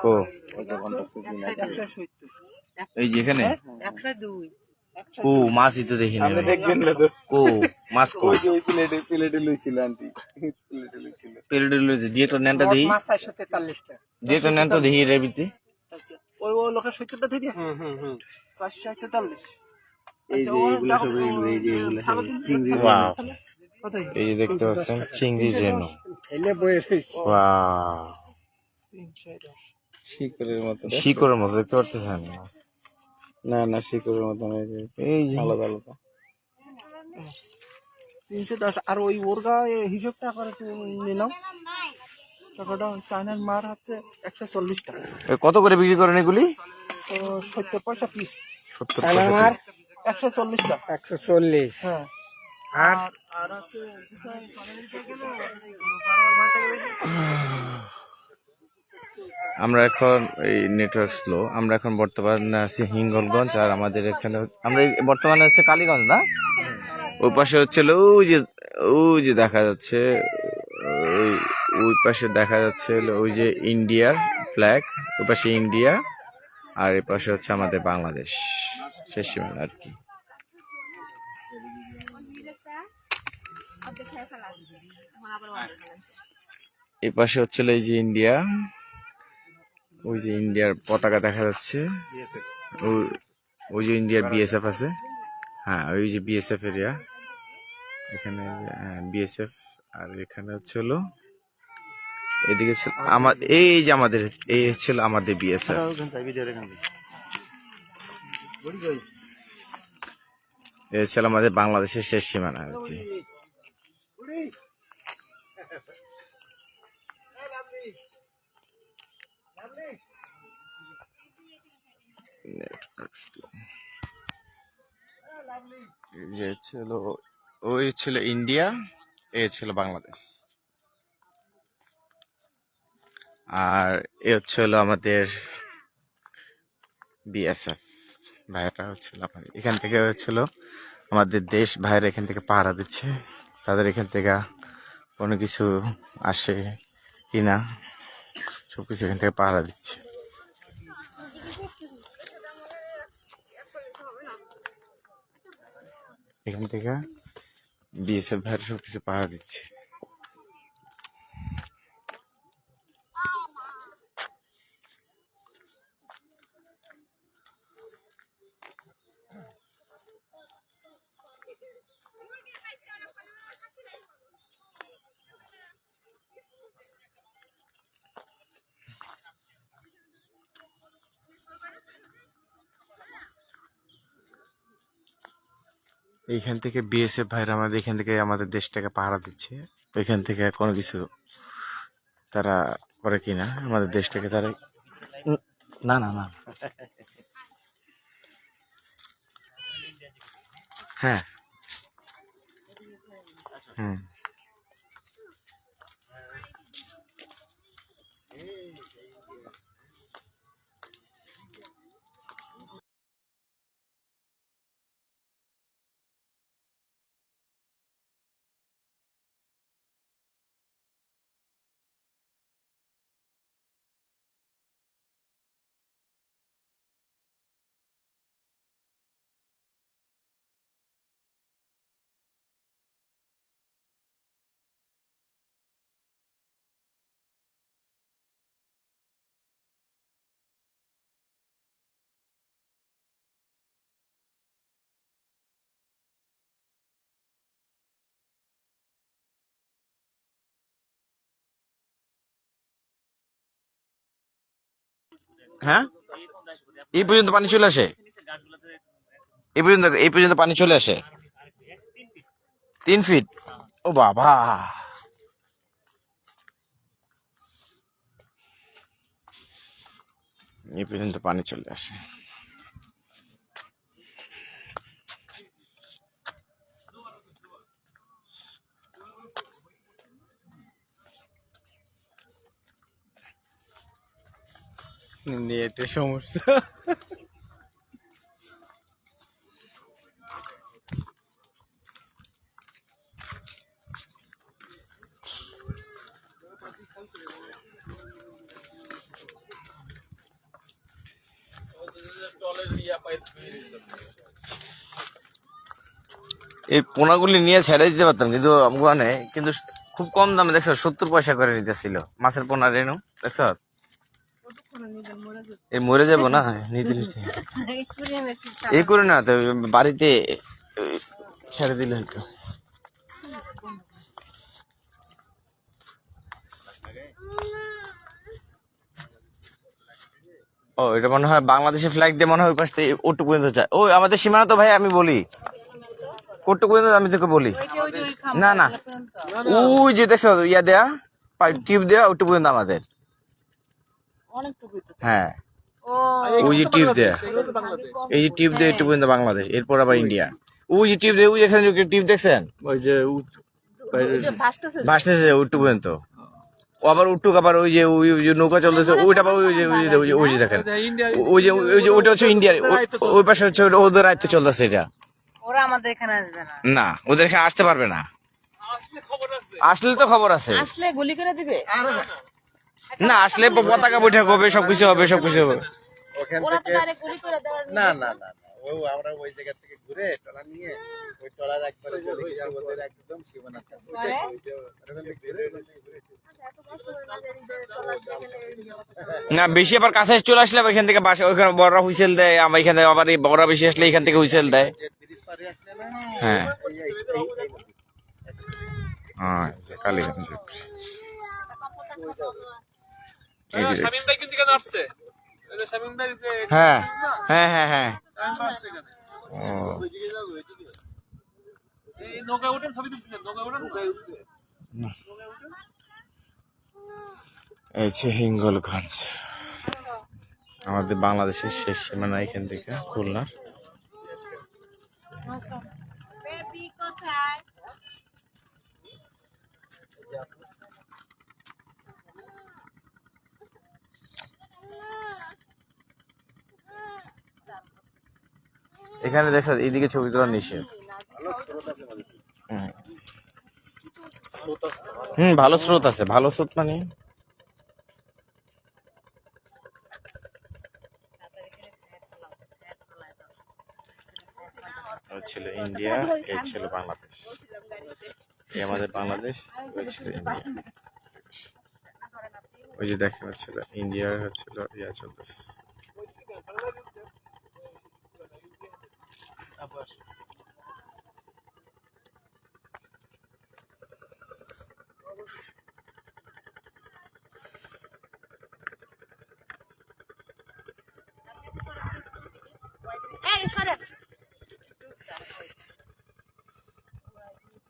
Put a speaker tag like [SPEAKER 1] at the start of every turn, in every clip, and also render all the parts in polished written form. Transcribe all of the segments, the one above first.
[SPEAKER 1] কো
[SPEAKER 2] ওই যে বলতেছে জিনা
[SPEAKER 3] 170
[SPEAKER 1] এই যেখানে
[SPEAKER 3] 102
[SPEAKER 1] কো মাছই তো দেখি না
[SPEAKER 2] আপনি দেখবেন না তো
[SPEAKER 1] কো মাছ কো
[SPEAKER 2] ওই যে ওই প্লেটে লইছিল আন্টি প্লেটে লইছিল
[SPEAKER 1] পেলেটে লইছে দিয়ে একটা নেনটা
[SPEAKER 3] মোট
[SPEAKER 1] দেই
[SPEAKER 3] মাছ 443 টা
[SPEAKER 1] দিয়ে একটা নেনটা দেখি এর ভিতরে
[SPEAKER 3] ওই লোকের 70 টা ধরিয়া
[SPEAKER 2] হুম
[SPEAKER 3] 443
[SPEAKER 2] এই যে এইগুলা সব এই যে এইগুলা সব চিংড়ি
[SPEAKER 1] ওয়াও
[SPEAKER 3] কোথায়
[SPEAKER 1] এই যে দেখতে পাচ্ছেন চিংড়ি রেনু
[SPEAKER 2] এলে বয়ে রইছে
[SPEAKER 1] ওয়াও
[SPEAKER 3] 310
[SPEAKER 2] শিকড়ের মতো
[SPEAKER 1] শিকড়ের মতো দেখতে পাচ্ছেন
[SPEAKER 2] না শিকড়ের মতো
[SPEAKER 1] এই যে
[SPEAKER 2] আলাদা আলাদা
[SPEAKER 3] 310 আর ওই ওরগা হিসাবটা করে তুমি নিয়ে নাও টাকাটা চায়নার মার হচ্ছে 140 টাকা
[SPEAKER 1] কত করে বিক্রি করেন এগুলি
[SPEAKER 3] তো 70 পয়সা পিস
[SPEAKER 1] 70 পয়সা
[SPEAKER 3] 140 টাকা
[SPEAKER 2] 140
[SPEAKER 3] হ্যাঁ
[SPEAKER 2] আর
[SPEAKER 3] আর আছে
[SPEAKER 1] আমরা এখন এই নেটওয়ার্ক স্লো আমরা এখন বর্তমানে আছি হিঙ্গলগঞ্জ আর আমাদের এখানে আমরা বর্তমানে হচ্ছে কালীগঞ্জ না ওই পাশে হচ্ছে ওই যে দেখা যাচ্ছে ওই পাশে দেখা যাচ্ছে ওই যে ইন্ডিয়ার ফ্ল্যাগ ওই পাশে ইন্ডিয়া আর এই পাশে হচ্ছে আমাদের বাংলাদেশ শেষ সীমানা আর কি এই পাশে হচ্ছিল এই যে ইন্ডিয়া ওই যে ইন্ডিয়ার পতাকা দেখা যাচ্ছে ওই যে ইন্ডিয়ার বিএসএফ আছে হ্যাঁ ওই যে বিএসএফ এরিয়া এখানে বিএসএফ আর এখানে হচ্ছে হলো এদিকে ছিল আমার এই যে আমাদের এই ছিল আমাদের বিএসএফ এই ছিল আমাদের বাংলাদেশের শেষ সীমানা আর কি যে ছিল ওই ছিল ইন্ডিয়া এ ছিল বাংলাদেশ আর এ হচ্ছে হলো আমাদের বিএসএফ ভাইরা হচ্ছিল আমাদের এখান থেকে হচ্ছিল আমাদের দেশ ভাইরা এখান থেকে পাহারা দিচ্ছে তাদের এখান থেকে কোনো কিছু আসে কিনা সবকিছু এখান থেকে পাহারা দিচ্ছে এখান থেকে বিএসএফ ভাইরা সবকিছু পাহারা দিচ্ছে এইখান থেকে বিএসএফ ভাইরা আমাদের এখান থেকে আমাদের দেশটাকে পাহারা দিচ্ছে ওইখান থেকে কোনো কিছু তারা করে কিনা আমাদের দেশটাকে তারা না না না হ্যাঁ হুম হ্যাঁ এই পর্যন্ত পানি চলে আসে এই পর্যন্ত পানি চলে আসে 3 ফিট ও বাবা এই পর্যন্ত পানি চলে আসে নেটের সমস্যা এই পোনাগুলি নিয়ে ছেড়ে দিতে পারতাম, কিন্তু ওখানে কিন্তু খুব কম দামে দেখছো 70 পয়সা করে নিতেছিল মাছের পোনা রেনু, দেখছো? এই মরে যাবো না নিতে নিতে, এই করে না তো বাড়িতে ছেড়ে দিলে হয়তো। ও এটা মনে হয় বাংলাদেশের ফ্ল্যাগ দিয়ে মনে হয় ওই পাশ থেকে ওটুকু পর্যন্ত যায়। ওই আমাদের সীমানা তো ভাই, আমি বলি ওটুকু পর্যন্ত, আমি তোকে বলি না না, ওই যে দেখছো ইয়া দেয়া পাইপ টিউব দেয়া ওটুকু পর্যন্ত আমাদের। হ্যাঁ ওই যে টিউব দেয়া, এই যে টিউব দেয়া একটু পর্যন্ত বাংলাদেশ, এরপর আবার ইন্ডিয়া। ওই যে টিউব দেয়া, ওই এখানে টিউব দেখছেন
[SPEAKER 2] ওই যে
[SPEAKER 1] ভাসতেছে ওটুকু পর্যন্ত। ও আবার উঠুক, আবার ওই যে নৌকা চলতেছে ওইটা, আবার ওই যে দেখেন ওই যে ওইটা হচ্ছে ইন্ডিয়ার, ওই পাশে হচ্ছে ওদের রাইতে চলতেছে এটা।
[SPEAKER 4] ওরা আমাদের এখানে আসবে না,
[SPEAKER 1] না ওদের এখানে আসতে পারবে না, আসলে তো খবর আছে,
[SPEAKER 4] আসলে গুলি করে দিবে।
[SPEAKER 1] না আসলে পতাকা বৈঠক হবে, সবকিছু হবে, সবকিছু হবে।
[SPEAKER 4] ওরা তো ডাইরেক্ট গুলি করে দেওয়ার
[SPEAKER 2] না না না ও আমরা ওই জায়গা থেকে ঘুরে ট্রলার নিয়ে ওই ট্রলার একবারে চলে গেছি ওদের একদম সীমানার কাছে।
[SPEAKER 1] না বেশি আবার কাছে চলে আসলে এখান থেকে বাসা, ওইখানে বড়রা হুইসেল দেয়, আমার এখান থেকে আবার এই বড়রা বেশি আসলে এখান থেকে হুইসেল দেয়। হ্যাঁ হ্যাঁ কালীগঞ্জ হ্যাঁ হ্যাঁ হ্যাঁ হ্যাঁ ও এই যে হিঙ্গলগঞ্জ, আমাদের বাংলাদেশের শেষ সীমানা এখান থেকে খুলনা।
[SPEAKER 4] বেবি কোথায়?
[SPEAKER 1] এখানে দেখো এইদিকে ছবি তোলা নিষেধ। ভালো স্রোত আছে, ভালো স্রোত মানে ছিল ইন্ডিয়া, এই ছিল বাংলাদেশ, এই আমাদের বাংলাদেশ, ওই ছিল ইন্ডিয়া। ওই যে দেখা যাচ্ছিল ইন্ডিয়ার হচ্ছিল ইয়া চলতেছে।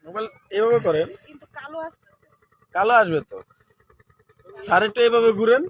[SPEAKER 3] মোবাইল এভাবে করেন,
[SPEAKER 4] কিন্তু কালো আসছে,
[SPEAKER 3] কালো আসবে তো, স্যার একটু এভাবে ঘুরেন।